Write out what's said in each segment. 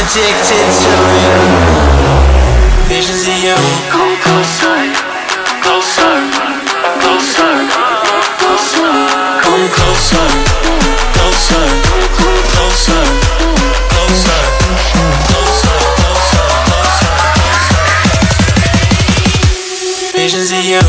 addicted to you. Visions of you. Come closer, closer, closer, closer. Come closer, closer, closer, closer, closer, closer, closer. Visions of you.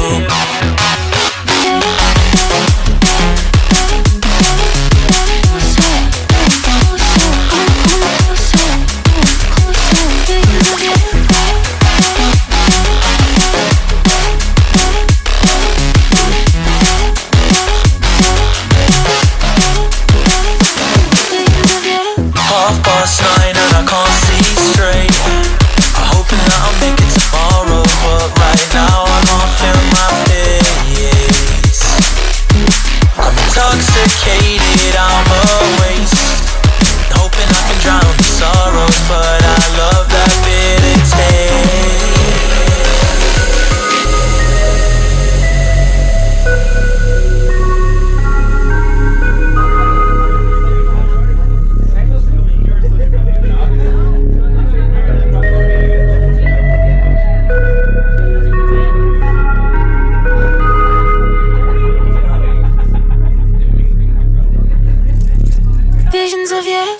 Past 9 and I can't see straight. I'm hoping that I'll make it tomorrow, but right now I can't feel my face. I'm intoxicated, I'm a waste, hoping I can drown the sorrows, but I love that bitter taste. Visions of you.